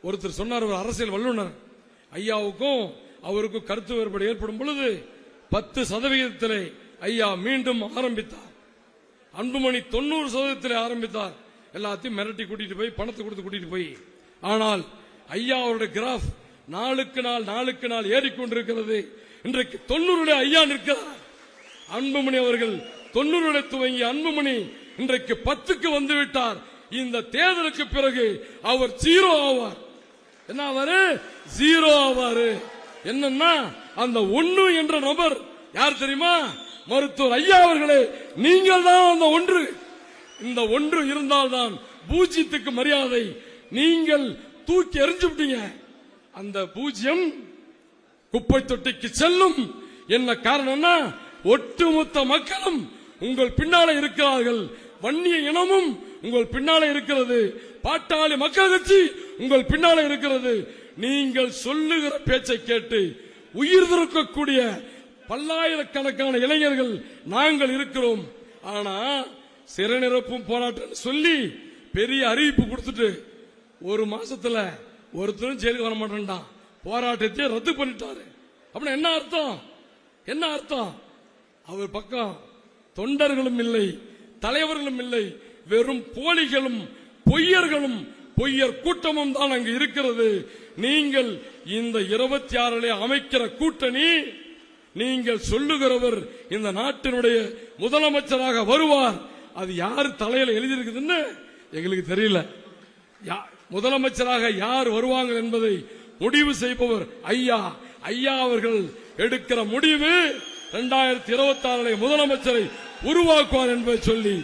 ஒருத்தர் சொன்னார், ஒரு அரசியல் வல்லுநர், ஐயாவுக்கும் அவருக்கும் கருத்து வேறுபாடு ஏற்படும் பொழுது 10% ஐயா மீண்டும் ஆரம்பித்தார். அன்புமணி 90% ஆரம்பித்தார். எல்லாத்தையும் மிரட்டி கூட்டிட்டு போய் பணத்தை கொடுத்து கூட்டிட்டு போய். ஆனால் ஐயா அவருடைய கிராஃப் நாளுக்கு நாள் ஏறிக்கொண்டிருக்கிறது. இன்றைக்கு 90 ஐயா நிற்கிறார். அன்புமணி அவர்கள் 90 துவங்கி அன்புமணி இன்றைக்கு 10க்கு வந்துவிட்டார். இந்த தேர்தலுக்கு பிறகு அவர் 0 ஆவார். என்ன ஆவாரு? 0 ஆவாரு. என்னன்னா அந்த 1 என்ற நபர் யார் தெரியுமா? மருத்துவர் ஐயா அவர்களே, நீங்கள் தான் அந்த 1. இந்த 1 இருந்தால்தான் பூஜ்ஜியத்துக்கு மரியாதை. நீங்கள் தூக்கி எறிஞ்சு விட்டீங்க. அந்த பூஜ்ஜியம் குப்பை தொட்டிக்கு செல்லும். என்ன காரணம்னா, ஒட்டுமொத்த மக்களும் உங்கள் பின்னாலே இருக்கிறார்கள். வன்னிய இனமும் உங்கள் பின்னாலே இருக்கிறது. பாட்டாளி மக்கள் கட்சி உங்கள் பின்னாலே இருக்கிறது. நீங்கள் சொல்லுகிற பேச்சை கேட்டு உயிர் துறக்கக்கூடிய பல்லாயிரக்கணக்கான இளைஞர்கள் நாங்கள் இருக்கிறோம். ஆனா சிறை நிரப்பும் போராட்டம் சொல்லி பெரிய அறிவிப்பு கொடுத்துட்டு 1 மாசத்துல ஒருத்தரும் ஜெயிலுக்கு வர மாட்டேன்டான். போராட்டத்தை ரத்து பண்ணிட்டாரு. அப்படின்னா என்ன அர்த்தம்? என்ன அர்த்தம்? அவர் பக்கம் தொண்டர்களும் இல்லை, தலைவர்களும் இல்லை, வெறும் போலிகளும் பொய்யர்களும் பொய்யர் கூட்டமும் தான் அங்கு இருக்கிறது. நீங்கள் இந்த 26 அமைக்கிற கூட்டணி, நீங்கள் சொல்லுகிறவர் இந்த நாட்டினுடைய முதலமைச்சராக வருவார். அது யார் தலையில எழுதியிருக்குதுன்னு எங்களுக்கு தெரியல. முதலமைச்சராக யார் வருவாங்க என்பதை முடிவு செய்பவர் ஐயா. ஐயா அவர்கள் எடுக்கிற முடிவு 2026 முதலமைச்சரை உருவாக்குவார் என்பதை சொல்லி